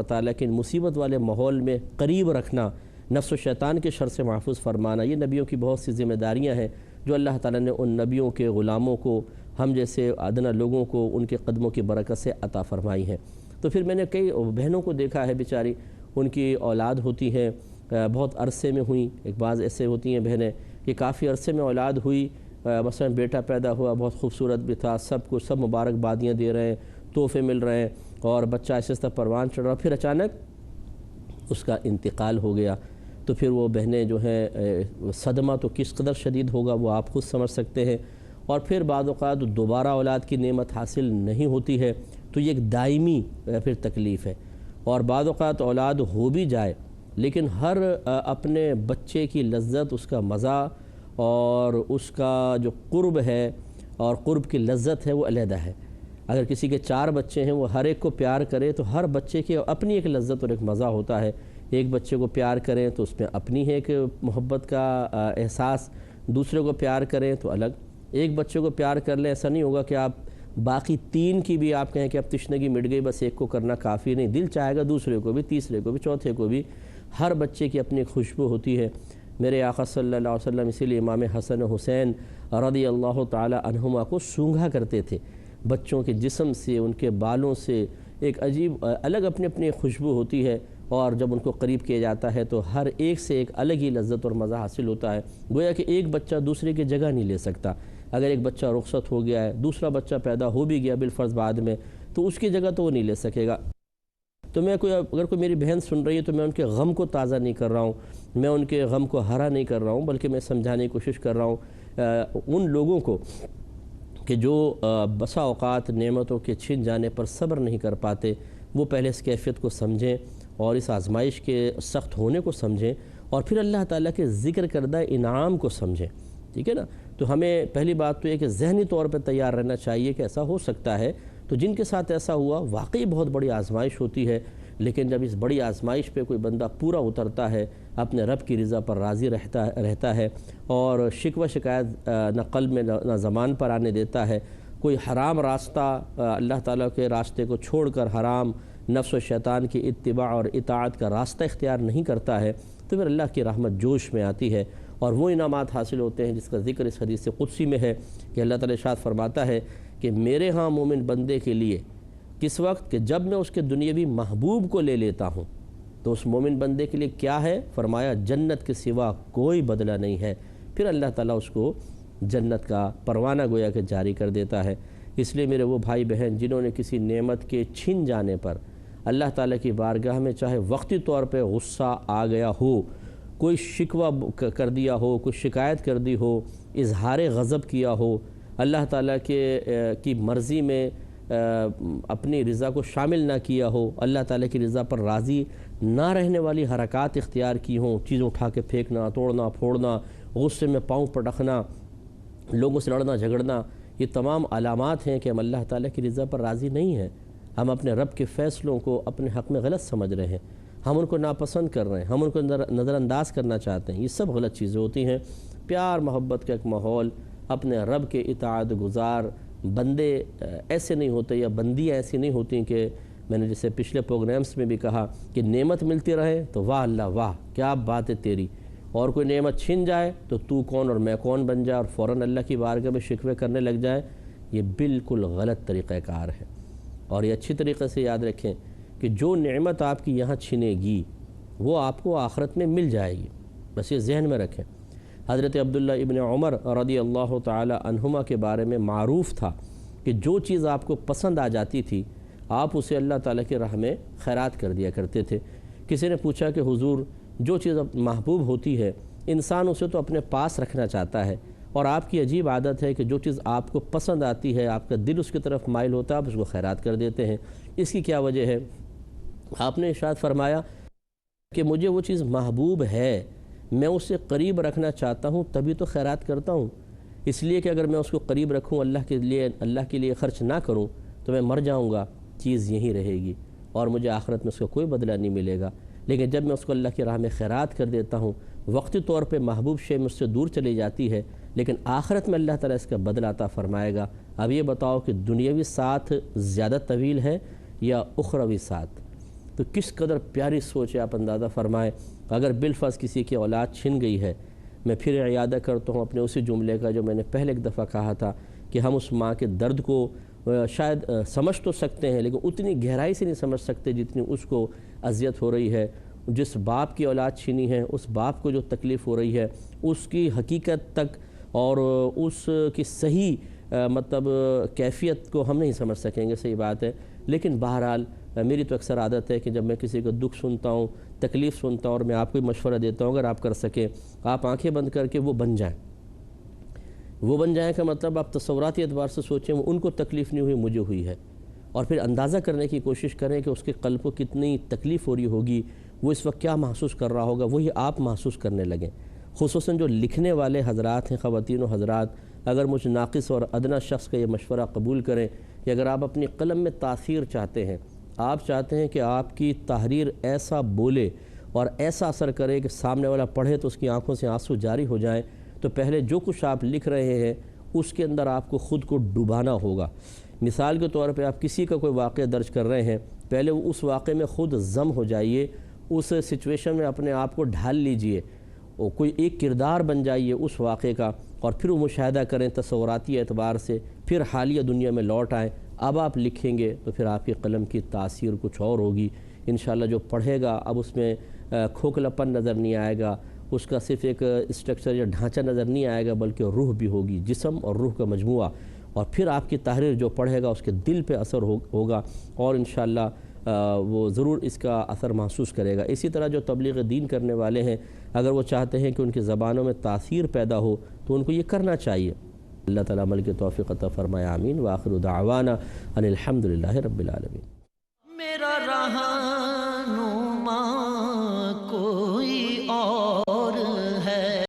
تعالیٰ کے مصیبت والے ماحول میں قریب رکھنا، نفس و شیطان کے شر سے محفوظ فرمانا، یہ نبیوں کی بہت سی ذمہ داریاں ہیں جو اللہ تعالیٰ نے ان نبیوں کے غلاموں کو، ہم جیسے ادنا لوگوں کو ان کے قدموں کی برکت سے عطا فرمائی ہیں۔ تو پھر میں نے کئی بہنوں کو دیکھا ہے بیچاری، ان کی اولاد ہوتی ہے بہت عرصے میں ہوئی، ایک بعض ایسے ہوتی ہیں بہنیں کہ کافی عرصے میں اولاد ہوئی، مثلا بیٹا پیدا ہوا، بہت خوبصورت بھی تھا، سب کچھ، سب مبارکبادیاں دے رہے ہیں، تحفے مل رہے ہیں اور بچہ آہستہ آہستہ پروان چڑھ رہا، پھر اچانک اس کا انتقال ہو گیا۔ تو پھر وہ بہنیں جو ہیں صدمہ تو کس قدر شدید ہوگا وہ آپ خود سمجھ سکتے ہیں، اور پھر بعض اوقات دوبارہ اولاد کی نعمت حاصل نہیں ہوتی ہے تو یہ ایک دائمی پھر تکلیف ہے، اور بعض اوقات اولاد ہو بھی جائے لیکن ہر اپنے بچے کی لذت، اس کا مزہ اور اس کا جو قرب ہے اور قرب کی لذت ہے وہ علیحدہ ہے۔ اگر کسی کے 4 بچے ہیں وہ ہر ایک کو پیار کرے تو ہر بچے کی اپنی ایک لذت اور ایک مزہ ہوتا ہے۔ ایک بچے کو پیار کریں تو اس میں اپنی ہے کہ محبت کا احساس، دوسرے کو پیار کریں تو الگ۔ ایک بچے کو پیار کر لیں، ایسا نہیں ہوگا کہ آپ باقی 3 کی بھی آپ کہیں کہ اب تشنگی مٹ گئی، بس ایک کو کرنا کافی نہیں، دل چاہے گا دوسرے کو بھی، تیسرے کو بھی، چوتھے کو بھی۔ ہر بچے کی اپنی خوشبو ہوتی ہے۔ میرے آقا صلی اللہ علیہ وسلم اسی لیے امام حسن و حسین رضی اللہ تعالی عنہما کو سونگھا کرتے تھے، بچوں کے جسم سے، ان کے بالوں سے ایک عجیب الگ اپنی اپنی خوشبو ہوتی ہے، اور جب ان کو قریب کیا جاتا ہے تو ہر ایک سے ایک الگ ہی لذت اور مزہ حاصل ہوتا ہے۔ گویا کہ ایک بچہ دوسرے کی جگہ نہیں لے سکتا۔ اگر ایک بچہ رخصت ہو گیا ہے، دوسرا بچہ پیدا ہو بھی گیا بالفرض بعد میں، تو اس کی جگہ تو وہ نہیں لے سکے گا۔ تو اگر کوئی میری بہن سن رہی ہے تو میں ان کے غم کو تازہ نہیں کر رہا ہوں، میں ان کے غم کو ہرا نہیں کر رہا ہوں، بلکہ میں سمجھانے کی کوشش کر رہا ہوں ان لوگوں کو کہ جو بسا اوقات نعمتوں کے چھن جانے پر صبر نہیں کر پاتے، وہ پہلے اس کیفیت کو سمجھیں اور اس آزمائش کے سخت ہونے کو سمجھیں، اور پھر اللہ تعالیٰ کے ذکر کردہ انعام کو سمجھیں، ٹھیک ہے نا۔ تو ہمیں پہلی بات تو یہ کہ ذہنی طور پہ تیار رہنا چاہیے کہ ایسا ہو سکتا ہے۔ تو جن کے ساتھ ایسا ہوا واقعی بہت بڑی آزمائش ہوتی ہے، لیکن جب اس بڑی آزمائش پہ کوئی بندہ پورا اترتا ہے، اپنے رب کی رضا پر راضی رہتا ہے اور شکوہ شکایت نہ قلب میں نہ زبان پر آنے دیتا ہے، کوئی حرام راستہ اللہ تعالیٰ کے راستے کو چھوڑ کر حرام نفس و شیطان کی اتباع اور اطاعت کا راستہ اختیار نہیں کرتا ہے، تو پھر اللہ کی رحمت جوش میں آتی ہے اور وہ انعامات حاصل ہوتے ہیں جس کا ذکر اس حدیث قدسی میں ہے کہ اللہ تعالیٰ ارشاد فرماتا ہے کہ میرے ہاں مومن بندے کے لیے کس وقت کہ جب میں اس کے دنیاوی محبوب کو لے لیتا ہوں تو اس مومن بندے کے لیے کیا ہے؟ فرمایا جنت کے سوا کوئی بدلہ نہیں ہے۔ پھر اللہ تعالیٰ اس کو جنت کا پروانہ گویا کہ جاری کر دیتا ہے۔ اس لیے میرے وہ بھائی بہن جنہوں نے کسی نعمت کے چھن جانے پر اللہ تعالیٰ کی بارگاہ میں چاہے وقتی طور پہ غصہ آ گیا ہو، کوئی شکوہ کر دیا ہو، کوئی شکایت کر دی ہو، اظہار غضب کیا ہو، اللہ تعالیٰ کی مرضی میں اپنی رضا کو شامل نہ کیا ہو، اللہ تعالیٰ کی رضا پر راضی نہ رہنے والی حرکات اختیار کی ہوں، چیزیں اٹھا کے پھینکنا، توڑنا پھوڑنا، غصے میں پاؤں پٹکنا، لوگوں سے لڑنا جھگڑنا، یہ تمام علامات ہیں کہ ہم اللہ تعالیٰ کی رضا پر راضی نہیں ہیں، ہم اپنے رب کے فیصلوں کو اپنے حق میں غلط سمجھ رہے ہیں، ہم ان کو ناپسند کر رہے ہیں، ہم ان کو نظر انداز کرنا چاہتے ہیں، یہ سب غلط چیزیں ہوتی ہیں۔ پیار محبت کا ایک ماحول، اپنے رب کے اطاعت گزار بندے ایسے نہیں ہوتے یا بندیاں ایسی نہیں ہوتی کہ میں نے جیسے پچھلے پروگرامز میں بھی کہا کہ نعمت ملتی رہے تو واہ اللہ واہ کیا بات ہے تیری، اور کوئی نعمت چھن جائے تو کون اور میں کون بن جائے اور فوراً اللہ کی بارگاہ میں شکوے کرنے لگ جائے، یہ بالکل غلط طریقہ کار ہے۔ اور یہ اچھی طریقے سے یاد رکھیں کہ جو نعمت آپ کی یہاں چھنے گی وہ آپ کو آخرت میں مل جائے گی، بس یہ ذہن میں رکھیں۔ حضرت عبداللہ ابن عمر رضی اللہ تعالی عنہما کے بارے میں معروف تھا کہ جو چیز آپ کو پسند آ جاتی تھی آپ اسے اللہ تعالیٰ کی راہ میں خیرات کر دیا کرتے تھے۔ کسی نے پوچھا کہ حضور جو چیز محبوب ہوتی ہے انسان اسے تو اپنے پاس رکھنا چاہتا ہے، اور آپ کی عجیب عادت ہے کہ جو چیز آپ کو پسند آتی ہے آپ کا دل اس کی طرف مائل ہوتا ہے، آپ اس کو خیرات کر دیتے ہیں، اس کی کیا وجہ ہے؟ آپ نے ارشاد فرمایا کہ مجھے وہ چیز محبوب ہے، میں اسے قریب رکھنا چاہتا ہوں تبھی تو خیرات کرتا ہوں، اس لیے کہ اگر میں اس کو قریب رکھوں اللہ کے لیے خرچ نہ کروں تو میں مر جاؤں گا، چیز یہیں رہے گی اور مجھے آخرت میں اس کا کوئی بدلہ نہیں ملے گا۔ لیکن جب میں اس کو اللہ کی راہ میں خیرات کر دیتا ہوں، وقتی طور پہ محبوب شے مجھ سے دور چلی جاتی ہے لیکن آخرت میں اللہ تعالیٰ اس کا بدلہ عطا فرمائے گا۔ اب یہ بتاؤ کہ دنیاوی ساتھ زیادہ طویل ہے یا اخروی ساتھ؟ تو کس قدر پیاری سوچ ہے، آپ اندازہ فرمائیں۔ اگر بالفرض کسی کی اولاد چھن گئی ہے، میں پھر اعادہ کرتا ہوں اپنے اسی جملے کا جو میں نے پہلے ایک دفعہ کہا تھا کہ ہم اس ماں کے درد کو شاید سمجھ تو سکتے ہیں، لیکن اتنی گہرائی سے نہیں سمجھ سکتے جتنی اس کو اذیت ہو رہی ہے۔ جس باپ کی اولاد چھینی ہے، اس باپ کو جو تکلیف ہو رہی ہے، اس کی حقیقت تک اور اس کی صحیح مطلب کیفیت کو ہم نہیں سمجھ سکیں گے، صحیح بات ہے۔ لیکن بہرحال میری تو اکثر عادت ہے کہ جب میں کسی کو دکھ سنتا ہوں، تکلیف سنتا ہوں، اور میں آپ کو مشورہ دیتا ہوں، اگر آپ کر سکیں آپ آنکھیں بند کر کے وہ بن جائیں کا مطلب آپ تصوراتی اعتبار سے سوچیں وہ ان کو تکلیف نہیں ہوئی، مجھے ہوئی ہے، اور پھر اندازہ کرنے کی کوشش کریں کہ اس کے قلب کو کتنی تکلیف ہو رہی ہوگی، وہ اس وقت کیا محسوس کر رہا ہوگا، وہی آپ محسوس کرنے لگیں۔ خصوصاً جو لکھنے والے حضرات ہیں، خواتین و حضرات، اگر مجھ ناقص اور ادنا شخص کا یہ مشورہ قبول کریں کہ اگر آپ اپنی قلم میں تاثیر چاہتے ہیں، آپ چاہتے ہیں کہ آپ کی تحریر ایسا بولے اور ایسا اثر کرے کہ سامنے والا پڑھے تو اس کی آنکھوں سے آنسو جاری ہو جائیں، تو پہلے جو کچھ آپ لکھ رہے ہیں اس کے اندر آپ کو خود کو ڈوبانا ہوگا۔ مثال کے طور پہ آپ کسی کا کوئی واقعہ درج کر رہے ہیں، پہلے اس واقعے میں خود ضم ہو جائیے، اس سچویشن میں اپنے آپ کو ڈھال لیجئے، اور کوئی ایک کردار بن جائیے اس واقعے کا، اور پھر وہ مشاہدہ کریں تصوراتی اعتبار سے، پھر حالیہ دنیا میں لوٹ آئیں، اب آپ لکھیں گے تو پھر آپ کی قلم کی تاثیر کچھ اور ہوگی۔ انشاءاللہ جو پڑھے گا اب اس میں کھوکھلاپن نظر نہیں آئے گا، اس کا صرف ایک اسٹرکچر یا ڈھانچہ نظر نہیں آئے گا، بلکہ روح بھی ہوگی، جسم اور روح کا مجموعہ، اور پھر آپ کی تحریر جو پڑھے گا اس کے دل پہ اثر ہوگا، اور انشاءاللہ وہ ضرور اس کا اثر محسوس کرے گا۔ اسی طرح جو تبلیغ دین کرنے والے ہیں، اگر وہ چاہتے ہیں کہ ان کی زبانوں میں تاثیر پیدا ہو تو ان کو یہ کرنا چاہیے۔ اللہ تعالیٰ عمل کی توفیق عطا فرمائے، آمین۔ وآخر دعوانا ان الحمدللہ رب العالمین۔